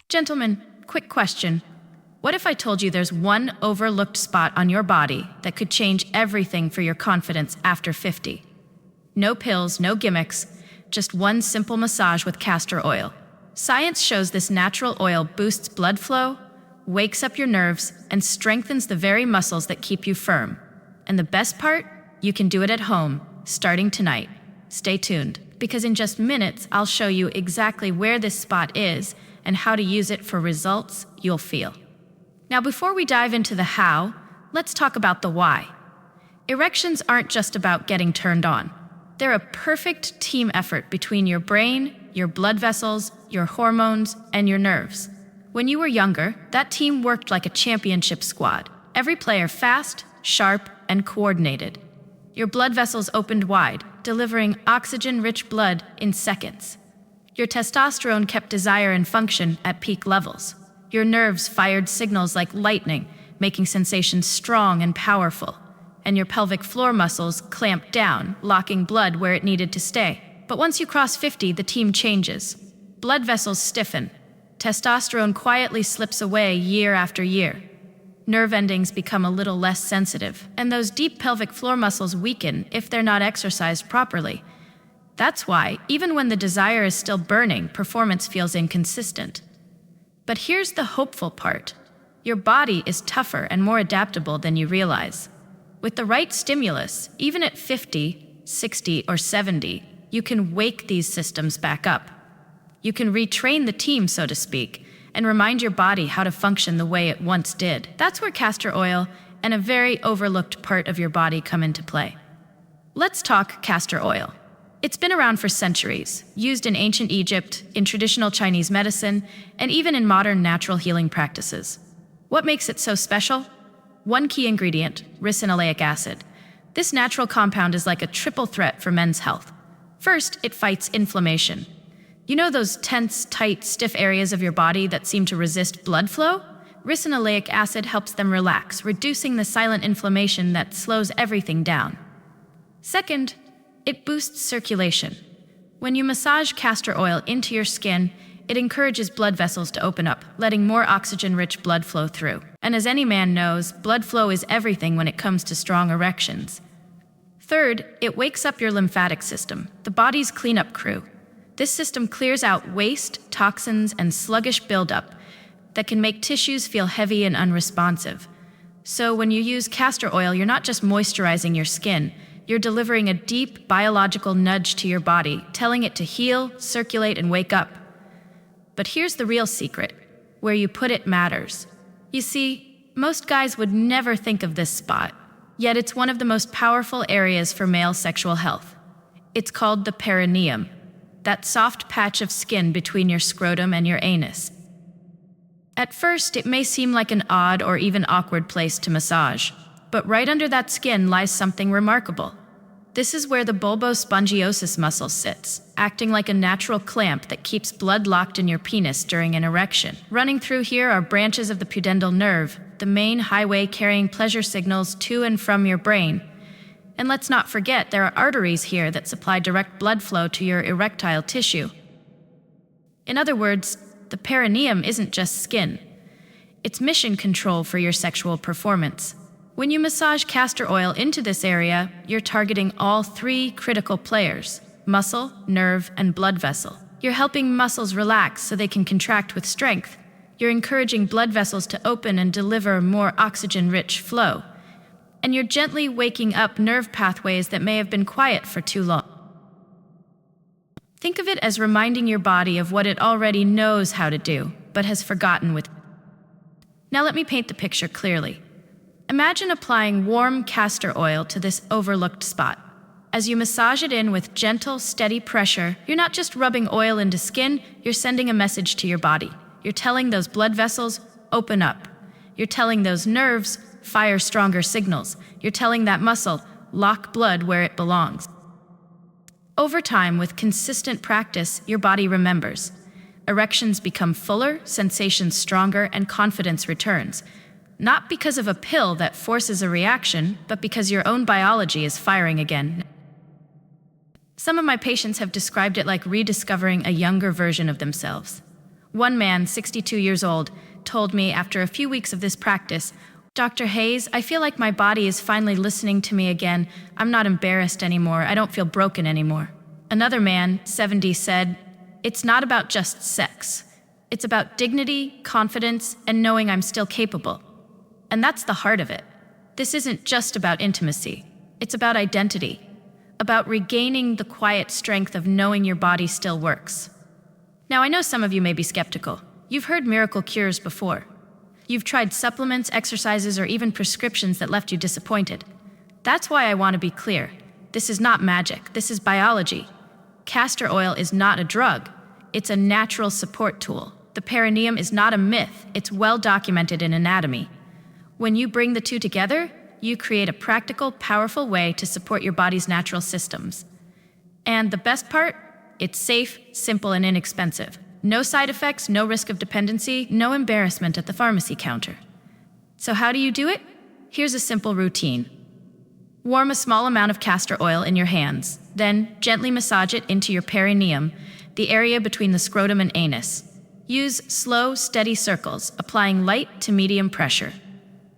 Gentlemen, quick question. What if I told you there's one overlooked spot on your body that could change everything for your confidence after 50? No pills, no gimmicks, just one simple massage with castor oil. Science shows this natural oil boosts blood flow, wakes up your nerves, and strengthens the very muscles that keep you firm. And the best part? You can do it at home, starting tonight. Stay tuned, because in just minutes, I'll show you exactly where this spot is and how to use it for results you'll feel. Now, before we dive into the how, let's talk about the why. Erections aren't just about getting turned on. They're a perfect team effort between your brain, your blood vessels, your hormones, and your nerves. When you were younger, that team worked like a championship squad. Every player fast, sharp, and coordinated. Your blood vessels opened wide, delivering oxygen-rich blood in seconds. Your testosterone kept desire and function at peak levels. Your nerves fired signals like lightning, making sensations strong and powerful. And your pelvic floor muscles clamped down, locking blood where it needed to stay. But once you cross 50, the team changes. Blood vessels stiffen. Testosterone quietly slips away year after year. Nerve endings become a little less sensitive, and those deep pelvic floor muscles weaken if they're not exercised properly. That's why, even when the desire is still burning, performance feels inconsistent. But here's the hopeful part. Your body is tougher and more adaptable than you realize. With the right stimulus, even at 50, 60, or 70, you can wake these systems back up. You can retrain the team, so to speak, and remind your body how to function the way it once did. That's where castor oil and a very overlooked part of your body come into play. Let's talk castor oil. It's been around for centuries, used in ancient Egypt, in traditional Chinese medicine, and even in modern natural healing practices. What makes it so special? One key ingredient, ricinoleic acid. This natural compound is like a triple threat for men's health. First, it fights inflammation. You know those tense, tight, stiff areas of your body that seem to resist blood flow? Ricinoleic acid helps them relax, reducing the silent inflammation that slows everything down. Second, it boosts circulation. When you massage castor oil into your skin, it encourages blood vessels to open up, letting more oxygen-rich blood flow through. And as any man knows, blood flow is everything when it comes to strong erections. Third, it wakes up your lymphatic system, the body's cleanup crew. This system clears out waste, toxins, and sluggish buildup that can make tissues feel heavy and unresponsive. So when you use castor oil, you're not just moisturizing your skin, you're delivering a deep biological nudge to your body, telling it to heal, circulate, and wake up. But here's the real secret. Where you put it matters. You see, most guys would never think of this spot, yet it's one of the most powerful areas for male sexual health. It's called the perineum, that soft patch of skin between your scrotum and your anus. At first, it may seem like an odd or even awkward place to massage, but right under that skin lies something remarkable. This is where the bulbospongiosus muscle sits, acting like a natural clamp that keeps blood locked in your penis during an erection. Running through here are branches of the pudendal nerve, the main highway carrying pleasure signals to and from your brain. And let's not forget, there are arteries here that supply direct blood flow to your erectile tissue. In other words, the perineum isn't just skin. It's mission control for your sexual performance. When you massage castor oil into this area, you're targeting all three critical players: muscle, nerve, and blood vessel. You're helping muscles relax so they can contract with strength. You're encouraging blood vessels to open and deliver more oxygen-rich flow. And you're gently waking up nerve pathways that may have been quiet for too long. Think of it as reminding your body of what it already knows how to do, but has forgotten with. Now let me paint the picture clearly. Imagine applying warm castor oil to this overlooked spot. As you massage it in with gentle, steady pressure, you're not just rubbing oil into skin, you're sending a message to your body. You're telling those blood vessels, open up. You're telling those nerves, fire stronger signals. You're telling that muscle, lock blood where it belongs. Over time, with consistent practice, your body remembers. Erections become fuller, sensations stronger, and confidence returns. Not because of a pill that forces a reaction, but because your own biology is firing again. Some of my patients have described it like rediscovering a younger version of themselves. One man, 62 years old, told me after a few weeks of this practice, "Dr. Hayes, I feel like my body is finally listening to me again. I'm not embarrassed anymore. I don't feel broken anymore." Another man, 70, said, "It's not about just sex. It's about dignity, confidence, and knowing I'm still capable." And that's the heart of it. This isn't just about intimacy. It's about identity, about regaining the quiet strength of knowing your body still works. Now, I know some of you may be skeptical. You've heard miracle cures before. You've tried supplements, exercises, or even prescriptions that left you disappointed. That's why I want to be clear. This is not magic. This is biology. Castor oil is not a drug. It's a natural support tool. The perineum is not a myth. It's well documented in anatomy. When you bring the two together, you create a practical, powerful way to support your body's natural systems. And the best part? It's safe, simple, and inexpensive. No side effects, no risk of dependency, no embarrassment at the pharmacy counter. So how do you do it? Here's a simple routine. Warm a small amount of castor oil in your hands, then gently massage it into your perineum, the area between the scrotum and anus. Use slow, steady circles, applying light to medium pressure.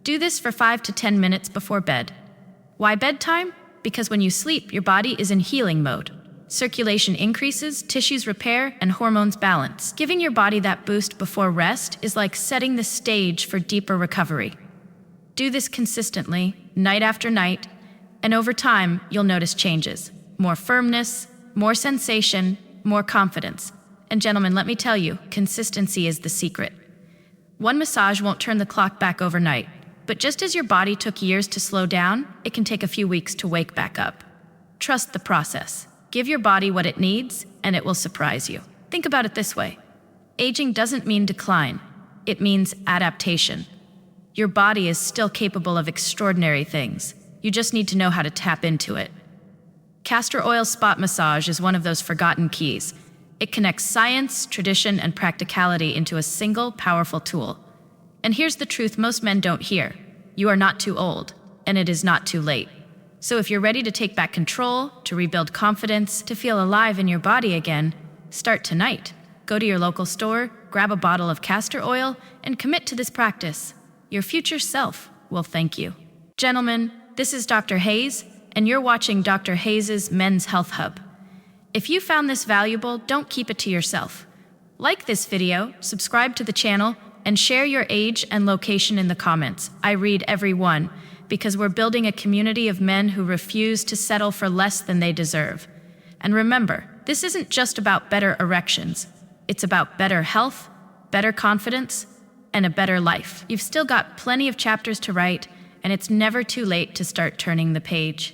Do this for 5 to 10 minutes before bed. Why bedtime? Because when you sleep, your body is in healing mode. Circulation increases, tissues repair, and hormones balance. Giving your body that boost before rest is like setting the stage for deeper recovery. Do this consistently, night after night, and over time, you'll notice changes. More firmness, more sensation, more confidence. And gentlemen, let me tell you, consistency is the secret. One massage won't turn the clock back overnight, but just as your body took years to slow down, it can take a few weeks to wake back up. Trust the process. Give your body what it needs, and it will surprise you. Think about it this way. Aging doesn't mean decline. It means adaptation. Your body is still capable of extraordinary things. You just need to know how to tap into it. Castor oil spot massage is one of those forgotten keys. It connects science, tradition, and practicality into a single, powerful tool. And here's the truth most men don't hear. You are not too old, and it is not too late. So if you're ready to take back control, to rebuild confidence, to feel alive in your body again, start tonight. Go to your local store, grab a bottle of castor oil, and commit to this practice. Your future self will thank you. Gentlemen, this is Dr. Hayes, and you're watching Dr. Hayes' Men's Health Hub. If you found this valuable, don't keep it to yourself. Like this video, subscribe to the channel, and share your age and location in the comments. I read every one, because we're building a community of men who refuse to settle for less than they deserve. And remember, this isn't just about better erections. It's about better health, better confidence, and a better life. You've still got plenty of chapters to write, and it's never too late to start turning the page.